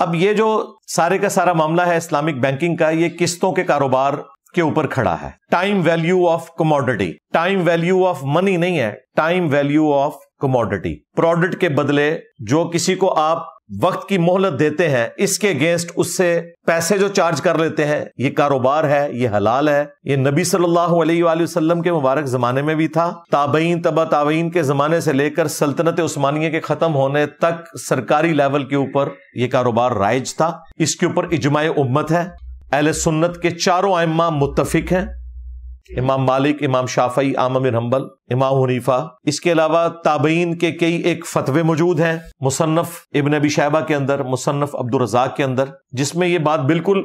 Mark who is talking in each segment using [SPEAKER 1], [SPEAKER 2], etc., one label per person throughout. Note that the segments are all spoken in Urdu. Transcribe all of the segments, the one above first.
[SPEAKER 1] اب یہ جو سارے کا سارا معاملہ ہے اسلامک بینکنگ کا، یہ قسطوں کے کاروبار کے اوپر کھڑا ہے. Time value of commodity, time value of money نہیں ہے، time value of commodity. Product کے بدلے جو کسی کو آپ وقت کی مہلت دیتے ہیں، اس کے اگینسٹ اس سے پیسے جو چارج کر لیتے ہیں، یہ کاروبار ہے، یہ حلال ہے. یہ نبی صلی اللہ علیہ وآلہ وسلم کے مبارک زمانے میں بھی تھا، تابعین تبع تابعین کے زمانے سے لے کر سلطنت عثمانیہ کے ختم ہونے تک سرکاری لیول کے اوپر یہ کاروبار رائج تھا. اس کے اوپر اجماع امت ہے، اہل سنت کے چاروں ائمہ متفق ہیں، امام مالک، امام شافعی، احمد بن حنبل، امام حنیفہ. اس کے علاوہ تابعین کے کئی ایک فتوے موجود ہیں، مصنف ابن ابی شیبہ کے اندر، مصنف عبد الرزاق کے اندر، جس میں یہ بات بالکل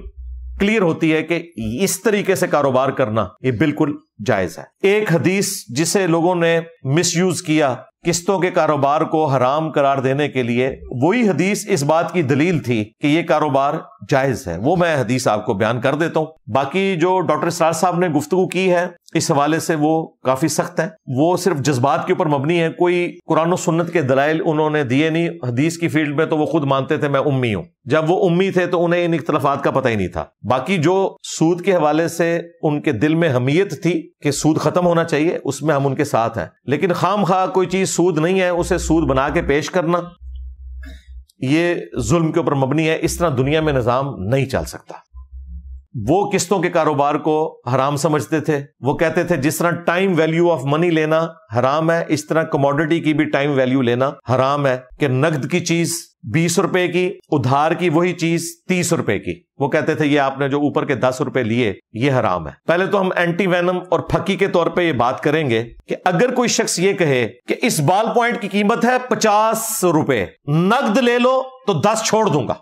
[SPEAKER 1] کلیئر ہوتی ہے کہ اس طریقے سے کاروبار کرنا یہ بالکل جائز ہے. ایک حدیث جسے لوگوں نے مس یوز کیا قسطوں کے کاروبار کو حرام قرار دینے کے لیے، وہی حدیث اس بات کی دلیل تھی کہ یہ کاروبار جائز ہے. وہ میں حدیث آپ کو بیان کر دیتا ہوں. باقی جو ڈاکٹر اسرار صاحب نے گفتگو کی ہے اس حوالے سے وہ کافی سخت ہے، وہ صرف جذبات کے اوپر مبنی ہے، کوئی قرآن و سنت کے دلائل انہوں نے دیے نہیں. حدیث کی فیلڈ میں تو وہ خود مانتے تھے میں امی ہوں، جب وہ امی تھے تو انہیں ان اختلافات کا پتہ ہی نہیں تھا. باقی جو سود کے حوالے سے ان کے دل میں حمیت تھی کہ سود ختم ہونا چاہیے، اس میں ہم ان کے ساتھ ہیں. لیکن خام خواہ کوئی چیز سود نہیں ہے اسے سود بنا کے پیش کرنا، یہ ظلم کے اوپر مبنی ہے. اس طرح دنیا میں نظام نہیں چل سکتا. وہ قسطوں کے کاروبار کو حرام سمجھتے تھے. وہ کہتے تھے جس طرح ٹائم ویلیو آف منی لینا حرام ہے، اس طرح کموڈٹی کی بھی ٹائم ویلیو لینا حرام ہے. کہ نقد کی چیز 20 روپے کی، ادھار کی وہی چیز 30 روپے کی. وہ کہتے تھے یہ آپ نے جو اوپر کے 10 روپے لیے یہ حرام ہے. پہلے تو ہم اینٹی وینم اور پھکی کے طور پہ یہ بات کریں گے کہ اگر کوئی شخص یہ کہے کہ اس بال پوائنٹ کی قیمت ہے 50 روپے، نقد لے لو تو 10 چھوڑ دوں گا،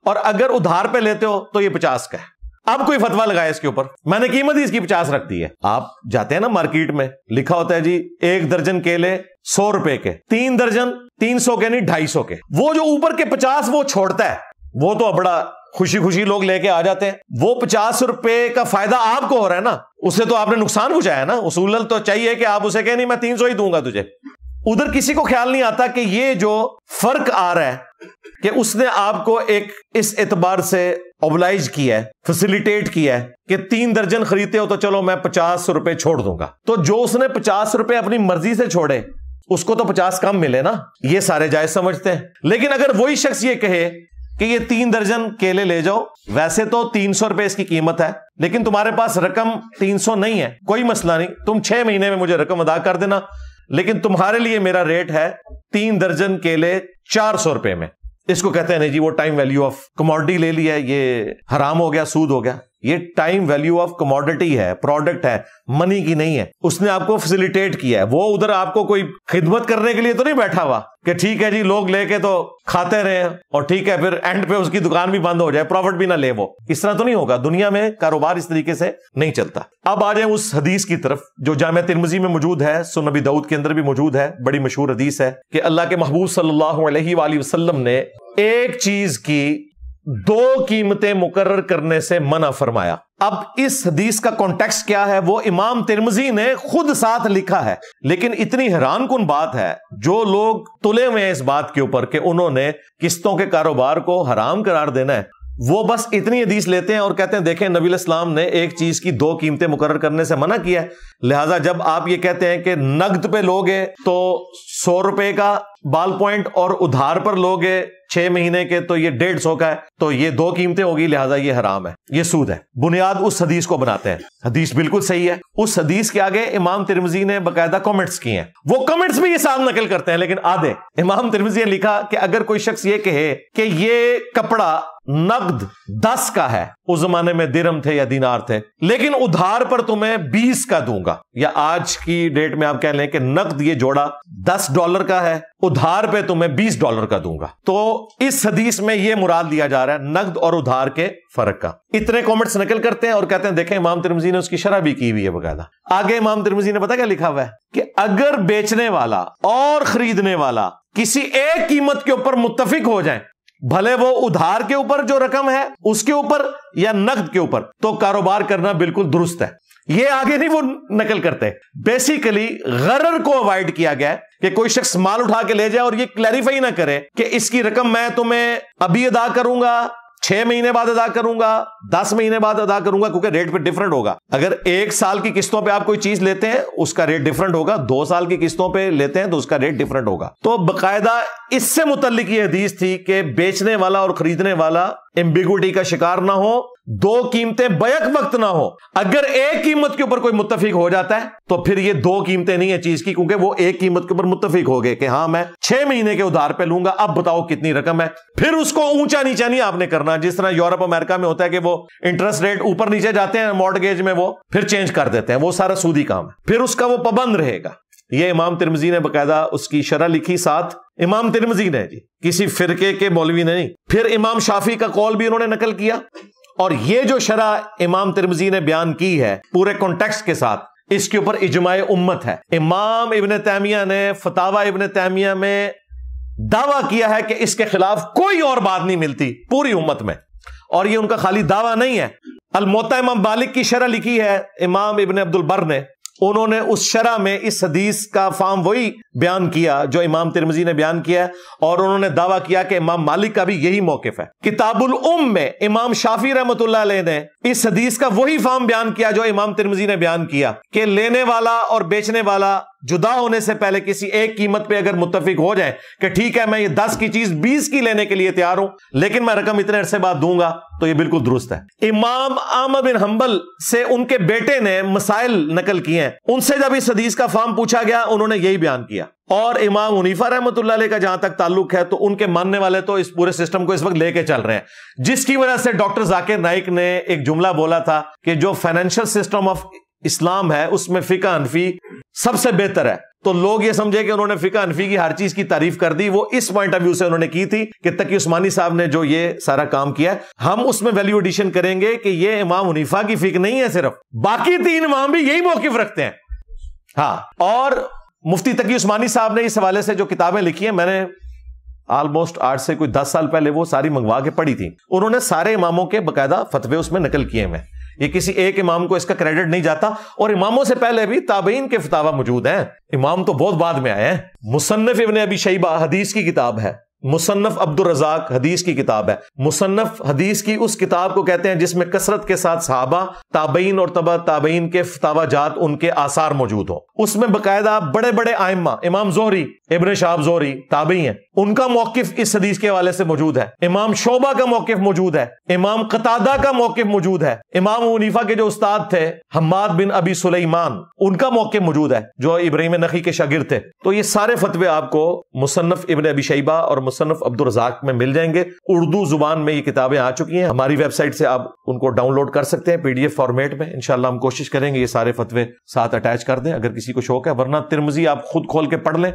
[SPEAKER 1] اور اگر ادھار پہ لیتے ہو تو یہ 50 کا ہے. اب کوئی فتویٰ لگائے اس کے اوپر، میں نے قیمت ہی اس کی 50 رکھ دی ہے. آپ جاتے ہیں نا مارکیٹ میں، لکھا ہوتا ہے جی 1 درجن کیلے 100 روپے کے، 3 درجن 300 کے نہیں 250 کے. وہ جو اوپر کے 50 وہ چھوڑتا ہے، وہ تو بڑا خوشی خوشی لوگ لے کے آ جاتے ہیں. وہ 50 روپے کا فائدہ آپ کو ہو رہا ہے نا، اسے تو آپ نے نقصان پہنچایا نا. اصولاً تو چاہیے کہ آپ اسے کہیں نہیں میں 300 ہی دوں گا تجھے. ادھر کسی کو خیال نہیں آتا کہ یہ جو فرق آ رہا ہے کہ اس نے آپ کو ایک اس اعتبار سے اوبلائج کیا ہے، فیسیلیٹیٹ کیا ہے کہ 3 درجن خریدتے ہو تو چلو میں 50 روپے چھوڑ دوں گا. تو جو اس نے 50 روپے اپنی مرضی سے چھوڑے اس کو تو 50 کم ملے نا. یہ سارے جائز سمجھتے ہیں. لیکن اگر وہی شخص یہ کہے کہ یہ 3 درجن کیلے لے جاؤ، ویسے تو 300 روپے اس کی قیمت ہے، لیکن تمہارے پاس رقم 300 نہیں ہے، کوئی مسئلہ نہیں، تم 6 مہینے میں مجھے رقم ادا کر دینا، لیکن تمہارے لیے میرا ریٹ ہے 3 درجن کیلے 400 روپے میں. اس کو کہتے ہیں نہیں جی وہ ٹائم ویلیو آف کموڈٹی لے لیا، یہ حرام ہو گیا، سود ہو گیا. یہ ٹائم ویلیو آف کموڈٹی ہے، پروڈکٹ ہے، منی کی نہیں ہے. اس نے آپ کو فیسیلیٹیٹ کیا ہے. وہ ادھر آپ کو کوئی خدمت کرنے کے لیے تو نہیں بیٹھا ہوا کہ ٹھیک ہے جی لوگ لے کے تو کھاتے رہے اور ٹھیک ہے پھر اینڈ پہ اس کی دکان بھی بند ہو جائے، پروفٹ بھی نہ لے. وہ اس طرح تو نہیں ہوگا. دنیا میں کاروبار اس طریقے سے نہیں چلتا. اب آ جائیں اس حدیث کی طرف جو جامع ترمذی میں موجود ہے، سنن نبی داؤد کے اندر بھی موجود ہے. بڑی مشہور حدیث ہے کہ اللہ کے محبوب صلی اللہ علیہ وآلہ وسلم نے ایک چیز کی 2 قیمتیں مقرر کرنے سے منع فرمایا. اب اس حدیث کا کانٹیکسٹ کیا ہے وہ امام ترمذی نے خود ساتھ لکھا ہے. لیکن اتنی حیران کن بات ہے، جو لوگ تلے ہوئے ہیں اس بات کے اوپر کہ انہوں نے قسطوں کے کاروبار کو حرام قرار دینا ہے، وہ بس اتنی حدیث لیتے ہیں اور کہتے ہیں دیکھیں نبی علیہ السلام نے ایک چیز کی 2 قیمتیں مقرر کرنے سے منع کیا ہے، لہٰذا جب آپ یہ کہتے ہیں کہ نقد پہ لوگے تو 100 روپے کا بال پوائنٹ اور ادھار پر لوگے 6 مہینے کے تو یہ 150 کا ہے، تو یہ 2 قیمتیں ہوگی، لہٰذا یہ حرام ہے، یہ سود ہے. بنیاد اس حدیث کو بناتے ہیں. حدیث بالکل صحیح ہے. اس حدیث کے آگے امام ترمذی نے باقاعدہ کامنٹس کیے ہیں. وہ کامنٹس بھی یہ صاحب نقل کرتے ہیں لیکن آدھے. امام ترمذی نے لکھا کہ اگر کوئی شخص یہ کہے کہ یہ کپڑا نقد 10 کا ہے، اس زمانے میں درہم تھے یا دینار تھے، لیکن ادھار پر تمہیں 20 کا دوں گا، یا آج کی ڈیٹ میں آپ کہہ لیں کہ نقد یہ جوڑا $10 کا ہے، ادھار پہ تمہیں $20 کا دوں گا. تو اس حدیث میں یہ مراد دیا جا رہا ہے نقد اور ادھار کے فرق کا. اتنے کامنٹس نقل کرتے ہیں اور کہتے ہیں دیکھیں امام ترمذی نے اس کی شرح بھی کی ہوئی ہے باقاعدہ. آگے امام ترمذی نے پتا کیا لکھا ہوا ہے کہ اگر بیچنے والا اور خریدنے والا کسی ایک قیمت کے اوپر متفق ہو جائیں، بھلے وہ ادھار کے اوپر جو رقم ہے اس کے اوپر یا نقد کے اوپر، تو کاروبار کرنا بالکل درست ہے. یہ آگے نہیں وہ نقل کرتے. بیسیکلی غرر کو اوائڈ کیا گیا کہ کوئی شخص مال اٹھا کے لے جائے اور یہ کلیریفائی نہ کرے کہ اس کی رقم میں تمہیں ابھی ادا کروں گا, 6 مہینے بعد ادا کروں گا, 10 مہینے بعد ادا کروں گا, کیونکہ ریٹ پہ ڈیفرنٹ ہوگا. اگر 1 سال کی قسطوں پہ آپ کوئی چیز لیتے ہیں اس کا ریٹ ڈیفرنٹ ہوگا, 2 سال کی قسطوں پہ لیتے ہیں تو اس کا ریٹ ڈیفرنٹ ہوگا. تو باقاعدہ اس سے متعلق یہ حدیث تھی کہ بیچنے والا اور خریدنے والا ایمبیگوٹی کا شکار نہ ہو, 2 قیمتیں بیک وقت نہ ہو. اگر ایک قیمت کے اوپر کوئی متفق ہو جاتا ہے تو پھر یہ 2 قیمتیں نہیں ہیں چیز کی, کیونکہ وہ ایک قیمت کے اوپر متفق ہو گئے کہ ہاں میں 6 مہینے کے ادھار پہ لوں گا, اب بتاؤ کتنی رقم ہے. پھر اس کو اونچا نیچا نہیں آپ نے کرنا, جس طرح یورپ امریکہ میں ہوتا ہے کہ وہ انٹرسٹ ریٹ اوپر نیچے جاتے ہیں مارٹگیج میں, وہ پھر چینج کر دیتے ہیں, وہ سارا سودی کام ہے, پھر اس کا وہ پابند رہے گا. یہ امام ترمذی نے باقاعدہ اس کی شرح لکھی, ساتھ امام ترمذی نے, جی کسی فرقے کے مولوی نے نہیں. پھر امام شافعی کا قول بھی انہوں نے نقل کیا, اور یہ جو شرح امام ترمذی نے بیان کی ہے پورے کانٹیکسٹ کے ساتھ, اس کے اوپر اجماع امت ہے. امام ابن تیمیہ نے فتاوی ابن تیمیہ میں دعویٰ کیا ہے کہ اس کے خلاف کوئی اور بات نہیں ملتی پوری امت میں, اور یہ ان کا خالی دعویٰ نہیں ہے. الموطا امام مالک کی شرح لکھی ہے امام ابن عبد البر نے, انہوں نے اس شرح میں اس حدیث کا فہم وہی بیان کیا جو امام ترمذی نے بیان کیا ہے, اور انہوں نے دعویٰ کیا کہ امام مالک کا بھی یہی موقف ہے. کتاب الام میں امام شافعی رحمۃ اللہ علیہ نے اس حدیث کا وہی فہم بیان کیا جو امام ترمذی نے بیان کیا, کہ لینے والا اور بیچنے والا جدا ہونے سے پہلے کسی ایک قیمت پہ اگر متفق ہو جائیں کہ ٹھیک ہے میں یہ 10 کی چیز 20 کی لینے کے لیے تیار ہوں, لیکن میں رقم اتنے عرصے بعد دوں گا, تو یہ بالکل درست ہے. امام احمد بن حنبل سے ان کے بیٹے نے مسائل نقل کیے ہیں, ان سے جب اس حدیث کا فہم پوچھا گیا انہوں نے یہی بیان کیا. اور امام حنیفہ رحمۃ اللہ علیہ کا جہاں تک تعلق ہے تو ان کے ماننے والے تو اس پورے سسٹم کو اس وقت لے کے چل رہے ہیں, جس کی وجہ سے ڈاکٹر ذاکر نائک نے ایک جملہ بولا تھا کہ جو فائنینشل سسٹم آف اسلام ہے اس میں فقہ حنفی سب سے بہتر ہے. تو لوگ یہ سمجھے کہ انہوں نے فقہ حنفی کی ہر چیز کی تعریف کر دی, وہ اس پوائنٹ آف ویو سے انہوں نے کی تھی کہ تقی عثمانی صاحب نے جو یہ سارا کام کیا ہم اس میں ویلیو ایڈیشن کریں گے کہ یہ امام حنیفہ کی فقہ نہیں ہے, صرف باقی 3 امام بھی یہی موقف رکھتے ہیں. ہاں, اور مفتی تقی عثمانی صاحب نے اس حوالے سے جو کتابیں لکھی ہیں, میں نے آلموسٹ 8 سے کوئی 10 سال پہلے وہ ساری منگوا کے پڑھی تھی. انہوں نے سارے اماموں کے باقاعدہ فتوے اس میں نقل کیے ہیں. یہ کسی ایک امام کو اس کا کریڈٹ نہیں جاتا, اور اماموں سے پہلے بھی تابعین کے فتاوی موجود ہیں, امام تو بہت بعد میں آئے ہیں. مصنف ابن ابی شیبہ حدیث کی کتاب ہے, مصنف عبد الرزاق حدیث کی کتاب ہے. مصنف حدیث کی اس کتاب کو کہتے ہیں جس میں کثرت کے ساتھ صحابہ, تابعین اور تبع تابعین کے فتاوی جات, ان کے آثار موجود ہوں. اس میں باقاعدہ بڑے بڑے ائمہ, امام زہری, ابن شہاب زہری تابعی ہیں, ان کا موقف اس حدیث کے حوالے سے موجود ہے. امام شعبہ کا موقف موجود ہے, امام قتادہ کا موقف موجود ہے, امام حنیفہ کے جو استاد تھے حماد بن ابی سلیمان, ان کا موقف موجود ہے جو ابراہیم نخعی کے شاگرد تھے. تو یہ سارے فتوے آپ کو مصنف ابن ابی شیبہ اور مصنف عبد الرزاق میں مل جائیں گے. اردو زبان میں یہ کتابیں آ چکی ہیں, ہماری ویب سائٹ سے آپ ان کو ڈاؤن لوڈ کر سکتے ہیں PDF فارمیٹ میں. انشاءاللہ ہم کوشش کریں گے یہ سارے فتوے ساتھ اٹیچ کر دیں اگر کسی کو شوق ہے, ورنہ ترمذی آپ خود کھول کے پڑھ لیں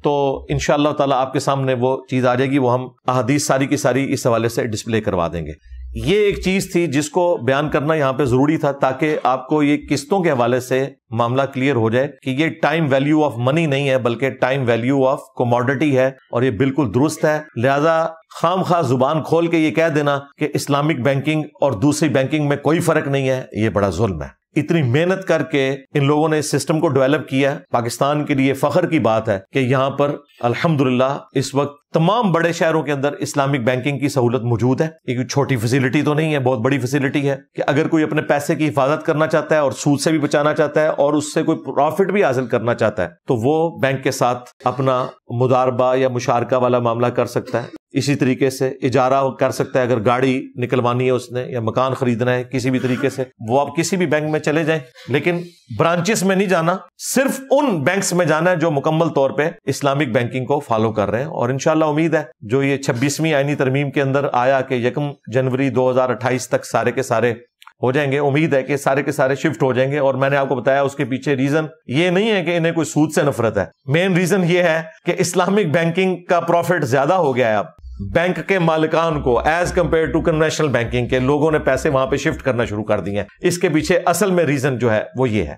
[SPEAKER 1] تو انشاءاللہ تعالی آپ کے سامنے وہ چیز آ جائے گی. وہ ہم احادیث ساری کی ساری اس حوالے سے ڈسپلے کروا دیں گے. یہ ایک چیز تھی جس کو بیان کرنا یہاں پہ ضروری تھا, تاکہ آپ کو یہ قسطوں کے حوالے سے معاملہ کلیئر ہو جائے کہ یہ ٹائم ویلیو آف منی نہیں ہے بلکہ ٹائم ویلیو آف کوموڈٹی ہے, اور یہ بالکل درست ہے. لہذا خام خواہ زبان کھول کے یہ کہہ دینا کہ اسلامک بینکنگ اور دوسری بینکنگ میں کوئی فرق نہیں ہے, یہ بڑا ظلم ہے. اتنی محنت کر کے ان لوگوں نے اس سسٹم کو ڈیولپ کیا. پاکستان کے لیے فخر کی بات ہے کہ یہاں پر الحمدللہ اس وقت تمام بڑے شہروں کے اندر اسلامک بینکنگ کی سہولت موجود ہے. یہ کوئی چھوٹی فیسلٹی تو نہیں ہے, بہت بڑی فیسلٹی ہے کہ اگر کوئی اپنے پیسے کی حفاظت کرنا چاہتا ہے اور سود سے بھی بچانا چاہتا ہے اور اس سے کوئی پروفٹ بھی حاصل کرنا چاہتا ہے تو وہ بینک کے ساتھ اپنا مداربہ یا مشارکہ والا معاملہ کر سکتا ہے. اسی طریقے سے اجارہ کر سکتا ہے, اگر گاڑی نکلوانی ہے اس نے یا مکان خریدنا ہے کسی بھی طریقے سے, وہ آپ کسی بھی بینک میں چلے جائیں, لیکن برانچز میں نہیں جانا, صرف ان بینکس میں جانا ہے جو مکمل طور پہ اسلامک بینکنگ کو فالو کر رہے ہیں. اور انشاءاللہ امید ہے جو یہ 26ویں آئینی ترمیم کے اندر آیا کہ 1 جنوری 2028 تک سارے کے سارے ہو جائیں گے, امید ہے کہ سارے کے سارے شفٹ ہو جائیں گے. اور میں نے آپ کو بتایا اس کے پیچھے ریزن یہ نہیں ہے کہ انہیں کوئی سود سے نفرت ہے, مین ریزن یہ ہے کہ اسلامک بینکنگ کا پروفٹ زیادہ ہو گیا ہے. اب بینک کے مالکان کو as compared to conventional banking کے لوگوں نے پیسے وہاں پہ شفٹ کرنا شروع کر دیے ہیں. اس کے پیچھے اصل میں ریزن جو ہے وہ یہ ہے.